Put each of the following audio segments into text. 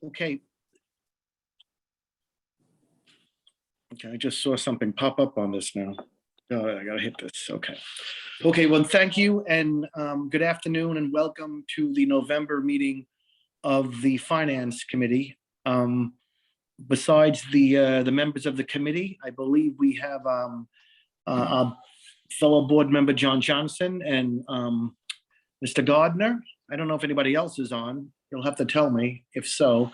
Okay. Okay, I just saw something pop up on this now. Oh, I gotta hit this. Okay. Okay, well, thank you and good afternoon and welcome to the November meeting of the Finance Committee. Besides the members of the committee, I believe we have our fellow board member John Johnson and Mr. Gardner. I don't know if anybody else is on. You'll have to tell me if so.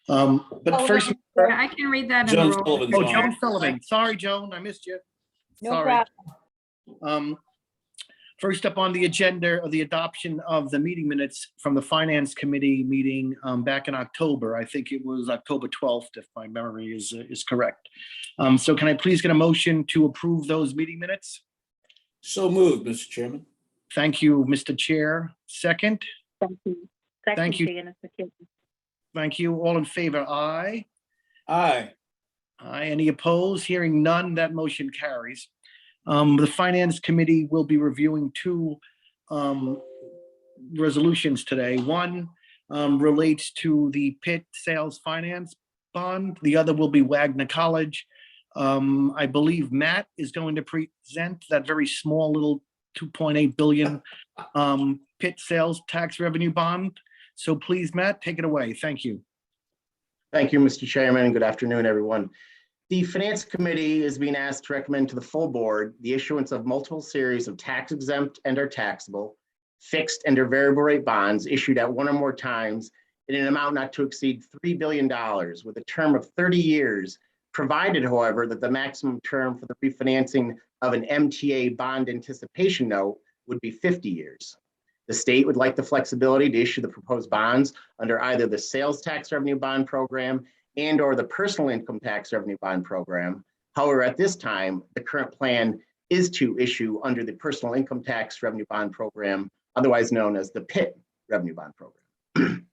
But first, I can read that in the roll. oh, Joan Sullivan. Sorry, Joan, I missed you. No Sorry. problem. First up on the agenda of the adoption of the meeting minutes from the Finance Committee meeting back in October. I think it was October 12th, if my memory is correct. So can I please get a motion to approve those meeting minutes? So moved, Mr. Chairman. Thank you, Mr. Chair. Second? Thank you. Second, Thank you. Janice McKinney. Thank you. All in favor, aye. Aye. Aye. Any opposed? Hearing none, that motion carries. The Finance Committee will be reviewing two resolutions today. One relates to the Pitt Sales Finance Bond. The other will be Wagner College. I believe Matt is going to present that very small little 2.8 billion Pitt Sales Tax Revenue Bond. So please, Matt, take it away. Thank you. Thank you, Mr. Chairman, and good afternoon, everyone. The Finance Committee is being asked to recommend to the full board the issuance of multiple series of tax-exempt and or taxable, fixed and or variable rate bonds issued at one or more times in an amount not to exceed $3 billion with a term of 30 years, provided, however, that the maximum term for the refinancing of an MTA bond anticipation note would be 50 years. The state would like the flexibility to issue the proposed bonds under either the sales tax revenue bond program and or the personal income tax revenue bond program. However, at this time, the current plan is to issue under the personal income tax revenue bond program, otherwise known as the PIT revenue bond program.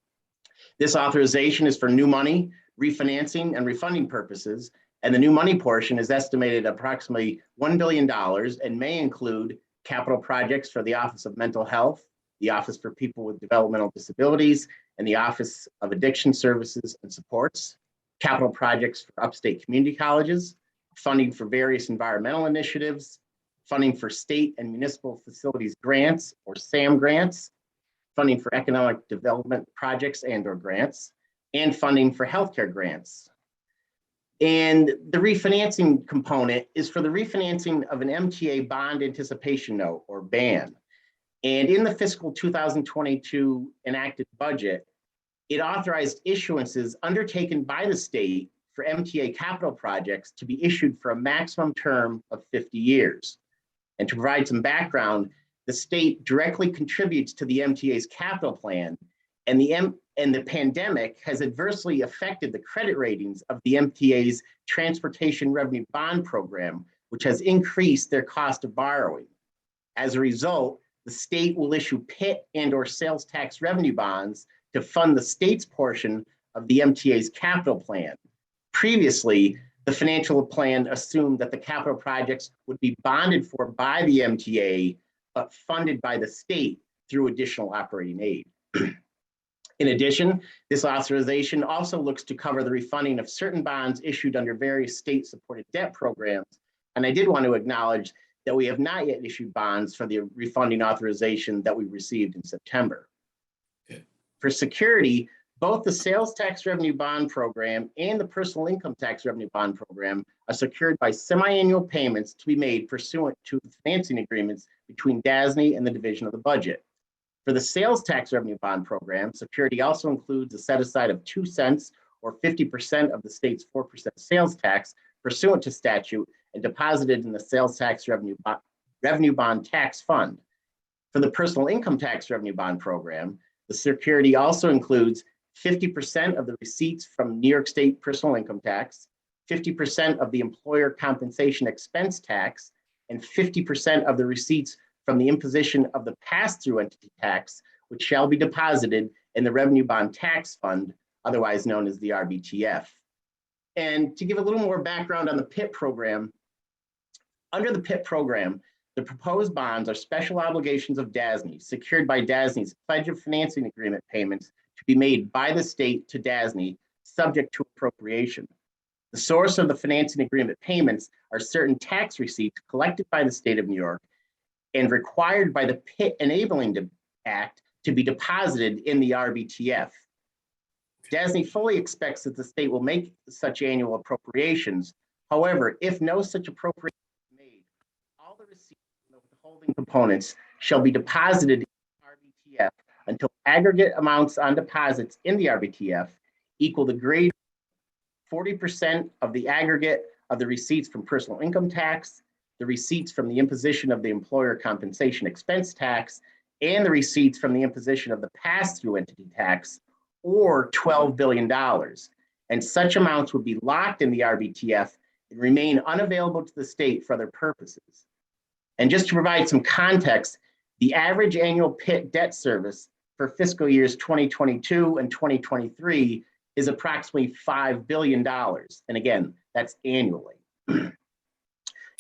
This authorization is for new money, refinancing and refunding purposes, and the new money portion is estimated at approximately $1 billion and may include capital projects for the Office of Mental Health, the Office for People with Developmental Disabilities, and the Office of Addiction Services and Supports, capital projects for upstate community colleges, funding for various environmental initiatives, funding for state and municipal facilities grants or SAM grants, funding for economic development projects and or grants, and funding for healthcare grants. And the refinancing component is for the refinancing of an MTA bond anticipation note or BAN. And in the fiscal 2022 enacted budget, it authorized issuances undertaken by the state for MTA capital projects to be issued for a maximum term of 50 years. And to provide some background, the state directly contributes to the MTA's capital plan, and the pandemic has adversely affected the credit ratings of the MTA's Transportation Revenue Bond Program, which has increased their cost of borrowing. As a result, the state will issue PIT and or sales tax revenue bonds to fund the state's portion of the MTA's capital plan. Previously, the financial plan assumed that the capital projects would be bonded for by the MTA, but funded by the state through additional operating aid. In addition, this authorization also looks to cover the refunding of certain bonds issued under various state-supported debt programs. And I did want to acknowledge that we have not yet issued bonds for the refunding authorization that we received in September. Okay. For security, both the sales tax revenue bond program and the personal income tax revenue bond program are secured by semi-annual payments to be made pursuant to the financing agreements between DASNY and the Division of the Budget. For the sales tax revenue bond program, security also includes a set aside of 2 cents or 50% of the state's 4% sales tax pursuant to statute and deposited in the sales tax revenue bond tax fund. For the personal income tax revenue bond program, the security also includes 50% of the receipts from New York State personal income tax, 50% of the employer compensation expense tax, and 50% of the receipts from the imposition of the pass-through entity tax, which shall be deposited in the revenue bond tax fund, otherwise known as the RBTF. And to give a little more background on the PIT program, under the PIT program, the proposed bonds are special obligations of DASNY, secured by DASNY's Pledge of Financing Agreement payments to be made by the state to DASNY, subject to appropriation. The source of the financing agreement payments are certain tax receipts collected by the state of New York and required by the PIT Enabling Act to be deposited in the RBTF. DASNY fully expects that the state will make such annual appropriations. However, if no such appropriation is made, all the receipts from the withholding components shall be deposited in the RBTF until aggregate amounts on deposits in the RBTF equal the grade 40% of the aggregate of the receipts from personal income tax, the receipts from the imposition of the employer compensation expense tax, and the receipts from the imposition of the pass-through entity tax, or $12 billion. And such amounts would be locked in the RBTF and remain unavailable to the state for other purposes. And just to provide some context, the average annual PIT debt service for fiscal years 2022 and 2023 is approximately $5 billion. And again, that's annually. And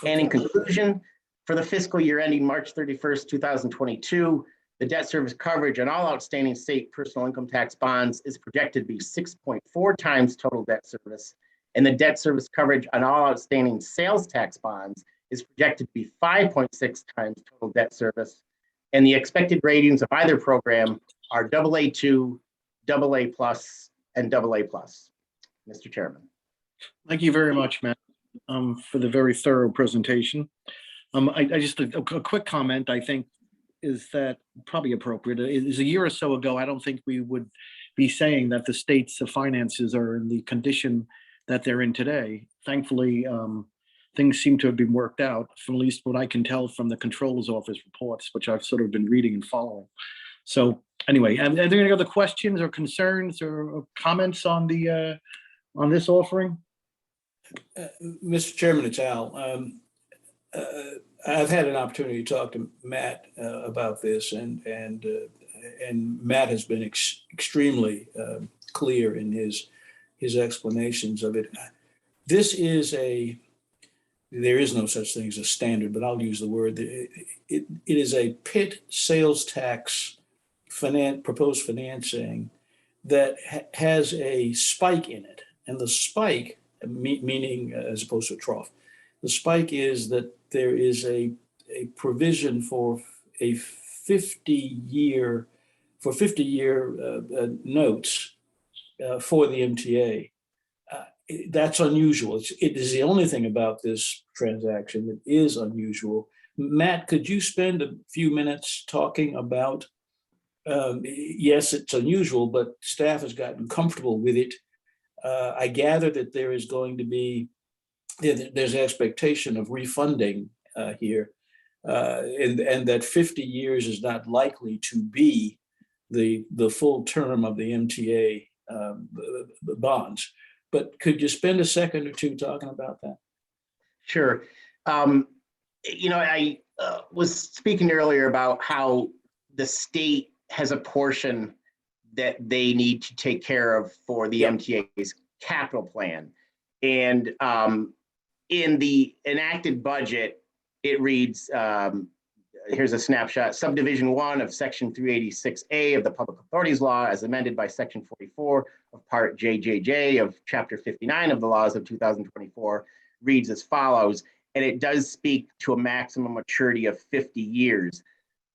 in conclusion, for the fiscal year ending March 31st, 2022, the debt service coverage on all outstanding state personal income tax bonds is projected to be 6.4 times total debt service, and the debt service coverage on all outstanding sales tax bonds is projected to be 5.6 times total debt service, and the expected ratings of either program are AA2, AA+, and AA+. Mr. Chairman. Thank you very much, Matt, for the very thorough presentation. I just, a quick comment, I think, is that probably appropriate. Is a year or so ago, I don't think we would be saying that the state's finances are in the condition that they're in today. Thankfully, things seem to have been worked out, from at least what I can tell from the Controller's Office reports, which I've sort of been reading and following. So anyway, are there any other questions or concerns or comments on the on this offering? Mr. Chairman, it's Al. I've had an opportunity to talk to Matt about this, and Matt has been extremely clear in his explanations of it. This is there is no such thing as a standard, but I'll use the word. It is a PIT sales tax proposed financing that has a spike in it, and the spike, meaning as opposed to a trough, the spike is that there is a provision for a 50-year notes for the MTA. That's unusual. It is the only thing about this transaction that is unusual. Matt, could you spend a few minutes talking about, yes, it's unusual, but staff has gotten comfortable with it. I gather that there is going to be, there's an expectation of refunding here, and that 50 years is not likely to be the full term of the MTA bonds. But could you spend a second or two talking about that? Sure. I was speaking earlier about how the state has a portion that they need to take care of for the MTA's capital plan. And in the enacted budget, it reads, here's a snapshot, subdivision 1 of section 386A of the Public Authorities Law as amended by section 44 of part JJJ of chapter 59 of the laws of 2024 reads as follows, and it does speak to a maximum maturity of 50 years.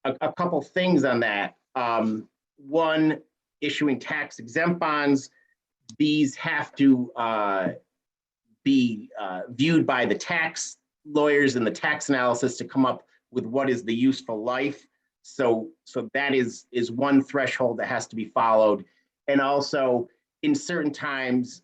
A couple things on that. One, issuing tax exempt bonds. These have to be viewed by the tax lawyers and the tax analysis to come up with what is the useful life. So that is one threshold that has to be followed. And also in certain times,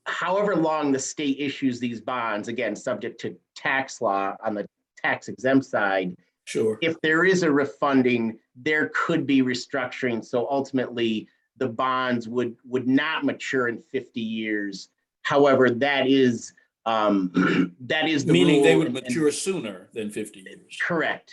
however long the state issues these bonds, again, subject to tax law on the tax exempt side, Sure. if there is a refunding, there could be restructuring. So ultimately the bonds would not mature in 50 years. However, that is the Meaning rule, they would mature sooner than 50 years. Correct.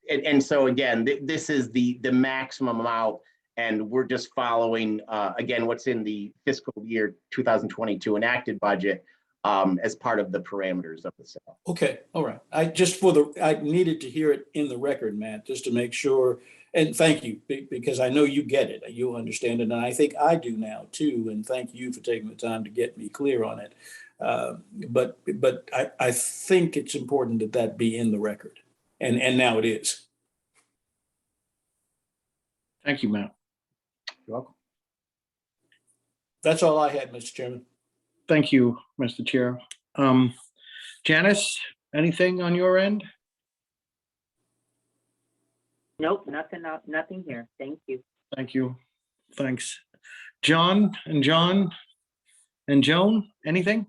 And so again, this is the maximum amount, and we're just following again what's in the fiscal year 2022 enacted budget as part of the parameters of the sale. Okay, all right. I needed to hear it in the record, Matt, just to make sure And thank you, because I know you get it, you understand it, and I think I do now too. And thank you for taking the time to get me clear on it. But I think it's important that that be in the record, and now it is. Thank you, Matt. You're welcome. That's all I had, Mr. Chairman. Thank you, Mr. Chair. Janice, anything on your end? Nope, nothing here. Thank you. Thank you. Thanks. John and Joan, anything?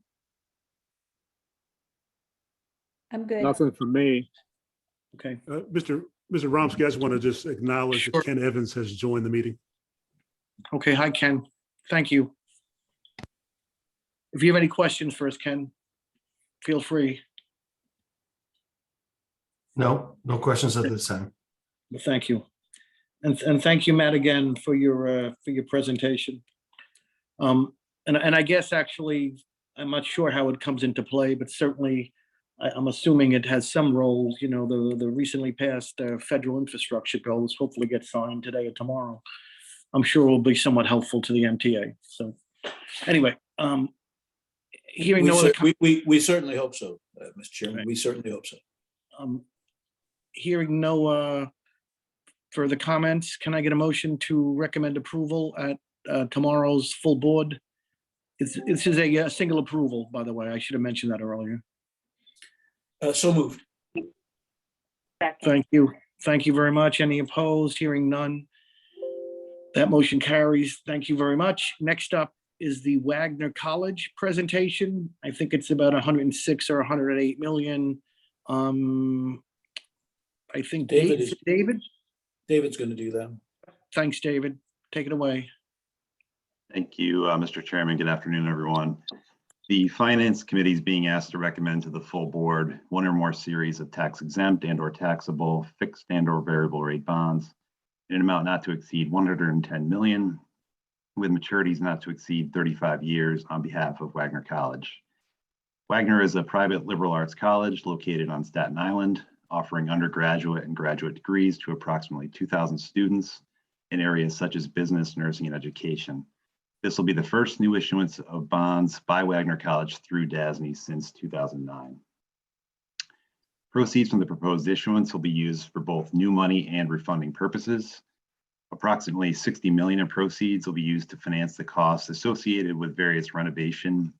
I'm good. Nothing for me. Okay. Mr. Romsky, I just want to just acknowledge Sure. that Ken Evans has joined the meeting. Okay. Hi, Ken. Thank you. If you have any questions for us, Ken, feel free. No questions at this time. But thank you. And thank you, Matt, again for your presentation. And I guess actually, I'm not sure how it comes into play, but certainly I'm assuming it has some role. You know, the recently passed federal infrastructure bills hopefully get signed today or tomorrow. I'm sure will be somewhat helpful to the MTA. So anyway, hearing no other. We certainly hope so, Mr. Chairman. Right. We certainly hope so. Hearing no further comments, can I get a motion to recommend approval at tomorrow's full board? This is a single approval, by the way. I should have mentioned that earlier. So moved. Second. Thank you. Thank you very much. Any opposed? Hearing none. That motion carries. Thank you very much. Next up is the Wagner College presentation. I think it's about 106 or 108 million. I think David. David's going to do that. Thanks, David. Take it away. Thank you, Mr. Chairman. Good afternoon, everyone. The Finance Committee is being asked to recommend to the full board one or more series of tax exempt and or taxable fixed and or variable rate bonds in an amount not to exceed 110 million with maturities not to exceed 35 years on behalf of Wagner College. Wagner is a private liberal arts college located on Staten Island, offering undergraduate and graduate degrees to approximately 2,000 students in areas such as business, nursing, and education. This will be the first new issuance of bonds by Wagner College through DASNY since 2009. Proceeds from the proposed issuance will be used for both new money and refunding purposes. Approximately 60 million in proceeds will be used to finance the costs associated with various renovation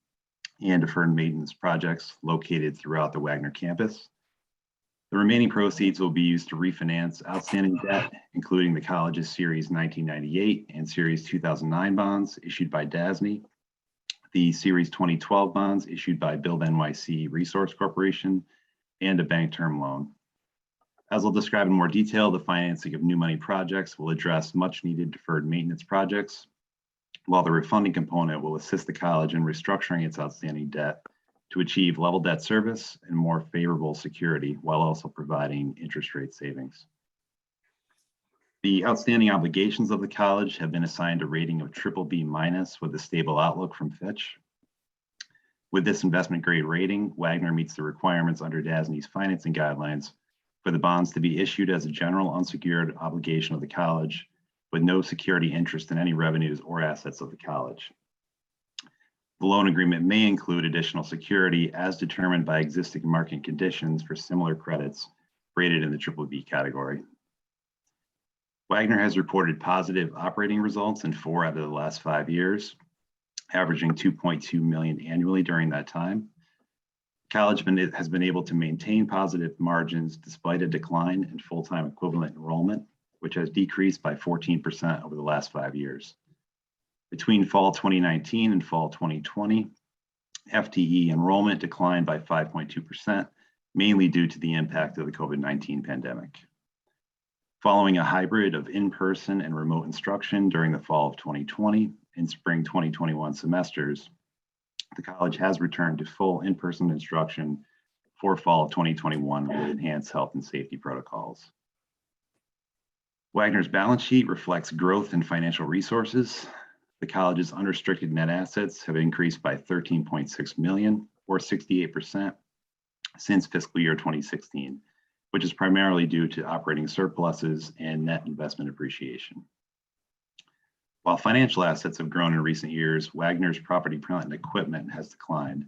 and deferred maintenance projects located throughout the Wagner campus. The remaining proceeds will be used to refinance outstanding debt, including the college's Series 1998 and Series 2009 bonds issued by DASNY, the Series 2012 bonds issued by Build NYC Resource Corporation, and a bank term loan. As I'll describe in more detail, the financing of new money projects will address much needed deferred maintenance projects, while the refunding component will assist the college in restructuring its outstanding debt to achieve level debt service and more favorable security while also providing interest rate savings. The outstanding obligations of the college have been assigned a rating of BBB- with a stable outlook from Fitch. With this investment grade rating, Wagner meets the requirements under DASNY's financing guidelines for the bonds to be issued as a general unsecured obligation of the college with no security interest in any revenues or assets of the college. The loan agreement may include additional security as determined by existing market conditions for similar credits rated in the BBB category. Wagner has reported positive operating results in 4 out of the last 5 years, averaging 2.2 million annually during that time. The college has been able to maintain positive margins despite a decline in full-time equivalent enrollment, which has decreased by 14% over the last 5 years. Between fall 2019 and fall 2020, FTE enrollment declined by 5.2%, mainly due to the impact of the COVID-19 pandemic. Following a hybrid of in-person and remote instruction during the fall of 2020 and spring 2021 semesters, the college has returned to full in-person instruction for fall of 2021 with enhanced health and safety protocols. Wagner's balance sheet reflects growth in financial resources. The college's unrestricted net assets have increased by 13.6 million or 68% since fiscal year 2016, which is primarily due to operating surpluses and net investment appreciation. While financial assets have grown in recent years, Wagner's property, plant, and equipment has declined.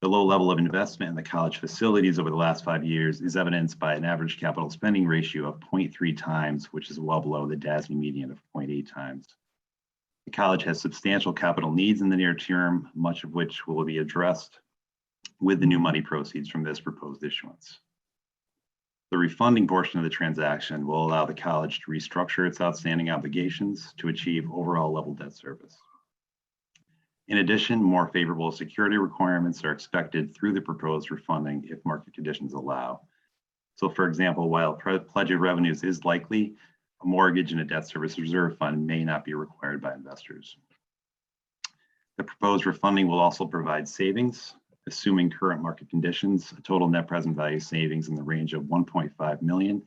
The low level of investment in the college facilities over the last 5 years is evidenced by an average capital spending ratio of 0.3 times, which is well below the DASNY median of 0.8 times. The college has substantial capital needs in the near term, much of which will be addressed with the new money proceeds from this proposed issuance. The refunding portion of the transaction will allow the college to restructure its outstanding obligations to achieve overall level debt service. In addition, more favorable security requirements are expected through the proposed refunding if market conditions allow. So for example, while pledge of revenues is likely, a mortgage and a debt service reserve fund may not be required by investors. The proposed refunding will also provide savings. Assuming current market conditions, a total net present value savings in the range of 1.5 million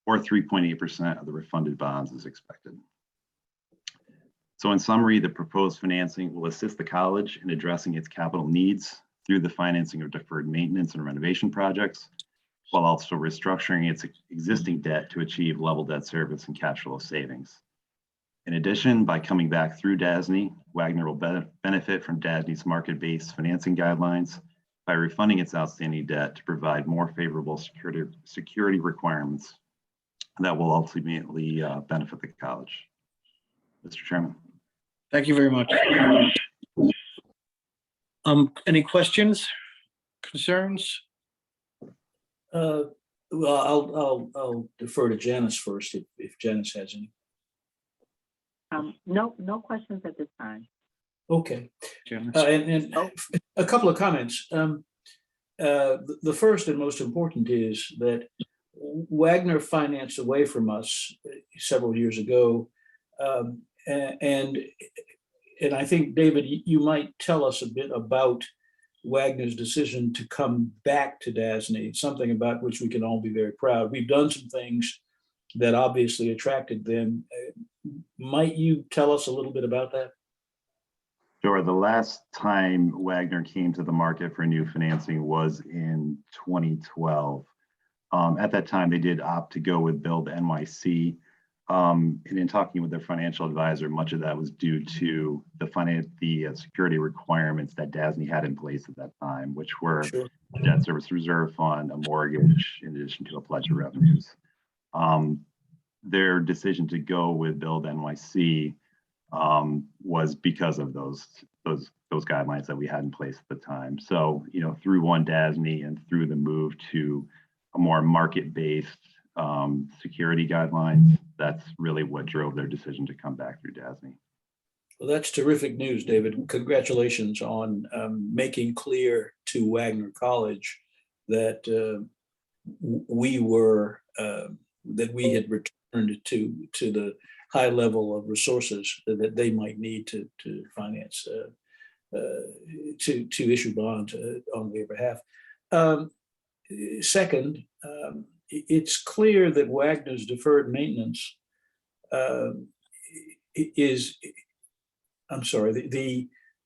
or 3.8% of the refunded bonds is expected. So in summary, the proposed financing will assist the college in addressing its capital needs through the financing of deferred maintenance and renovation projects, while also restructuring its existing debt to achieve level debt service and cash flow savings. In addition, by coming back through DASNY, Wagner will benefit from DASNY's market-based financing guidelines by refunding its outstanding debt to provide more favorable security requirements that will ultimately benefit the college. Mr. Chairman. Thank you very much. Any questions, concerns? Well, I'll defer to Janice first if Janice has any. No questions at this time. Okay. Janice? And Oh. a couple of comments. The first and most important is that Wagner financed away from us several years ago. And I think, David, you might tell us a bit about Wagner's decision to come back to DASNY, something about which we can all be very proud. We've done some things that obviously attracted them. Might you tell us a little bit about that? Sure. The last time Wagner came to the market for new financing was in 2012. At that time, they did opt to go with Build NYC. And in talking with their financial advisor, much of that was due to the security requirements that DASNY had in place at that time, which were Sure. a debt service reserve fund, a mortgage, in addition to a pledge of revenues. Their decision to go with Build NYC was because of those guidelines that we had in place at the time. So, through One DASNY and through the move to a more market-based security guidelines, that's really what drove their decision to come back through DASNY. Well, that's terrific news, David. Congratulations on making clear to Wagner College that that we had returned to the high level of resources that they might need to finance, to issue bonds on their behalf. Second, it's clear that Wagner's deferred maintenance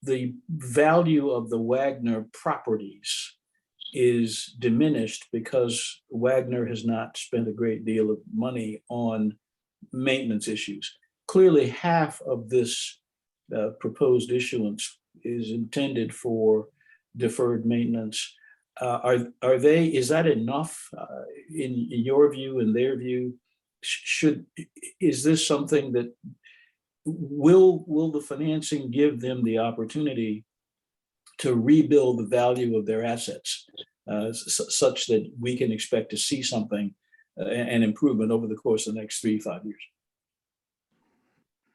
the value of the Wagner properties is diminished because Wagner has not spent a great deal of money on maintenance issues. Clearly, half of this proposed issuance is intended for deferred maintenance. Is that enough in your view, in their view? Is this something that will the financing give them the opportunity to rebuild the value of their assets such that we can expect to see something, an improvement over the course of the next 3 to 5 years?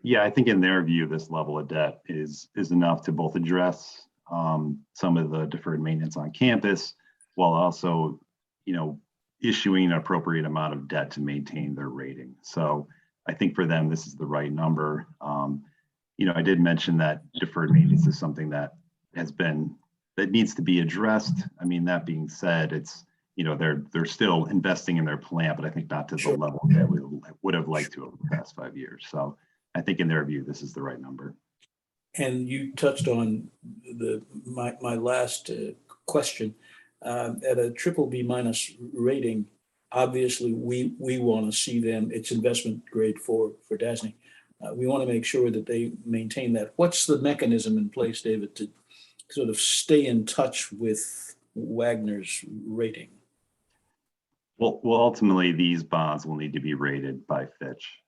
Yeah, I think in their view, this level of debt is enough to both address some of the deferred maintenance on campus, while also, issuing an appropriate amount of debt to maintain their rating. So I think for them, this is the right number. I did mention that deferred maintenance is something that needs to be addressed. I mean, that being said, it's, they're still investing in their plant, but I think not to the level that we would have liked to over the past 5 years. So I think in their view, this is the right number. And you touched on my last question. At a BBB- rating, obviously, we want to see them, it's investment grade for DASNY. We want to make sure that they maintain that. What's the mechanism in place, David, to sort of stay in touch with Wagner's rating? Well, ultimately, these bonds will need to be rated by Fitch.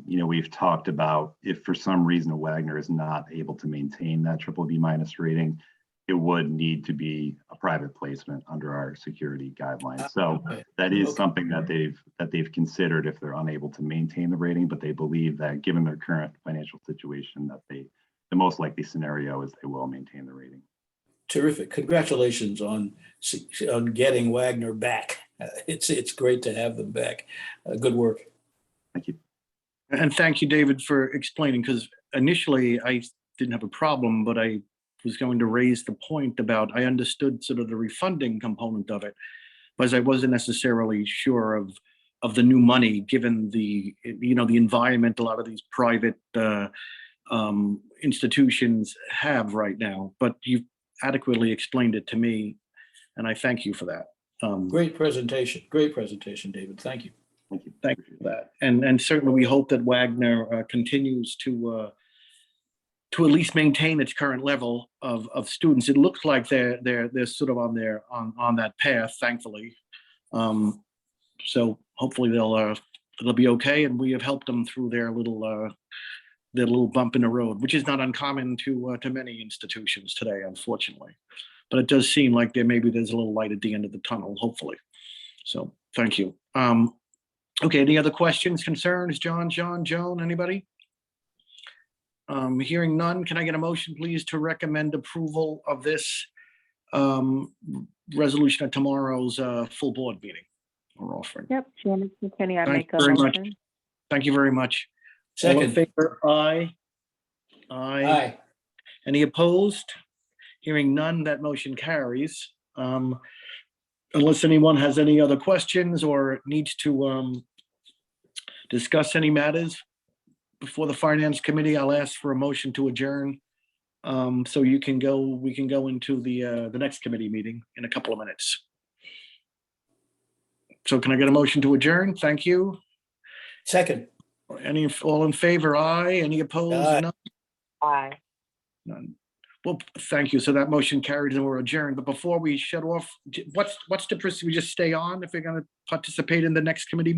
We've talked about if for some reason Wagner is not able to maintain that BBB minus rating, it would need to be a private placement under our security guidelines. So that is something that they've considered if they're unable to maintain the rating, but they believe that given their current financial situation, that the most likely scenario is they will maintain the rating. Terrific. Congratulations on getting Wagner back. It's great to have them back. Good work. Thank you. And thank you, David, for explaining, because initially I didn't have a problem, but I was going to raise the point about, I understood sort of the refunding component of it, but I wasn't necessarily sure of the new money, given the environment a lot of these private institutions have right now. But you've adequately explained it to me, and I thank you for that. Great presentation, David. Thank you. Thank you. Thank you for that. And certainly we hope that Wagner continues to at least maintain its current level of students. It looks like they're sort of on that path, thankfully. So hopefully they'll be okay, and we have helped them through their little bump in the road, which is not uncommon to many institutions today, unfortunately. But it does seem like there's a little light at the end of the tunnel, hopefully. So thank you. Okay, any other questions, concerns? Joan, anybody? Hearing none, can I get a motion, please, to recommend approval of this resolution at tomorrow's full board meeting? We're offering. Yep, Janice McKinney, I Thank make a you very much. motion. Thank you very much. All in Second. favor? Aye. Aye. Any opposed? Hearing none, that motion carries. Unless anyone has any other questions or needs to discuss any matters before the Finance Committee, I'll ask for a motion to adjourn. So we can go into the next committee meeting in a couple of minutes. So can I get a motion to adjourn? Thank you. Second. All in favor? Aye. Any opposed? Aye. None? Aye. None. Well, thank you. So that motion carries and we're adjourned. But before we shut off, what's the procedure? We just stay on if we're going to participate in the next committee meeting?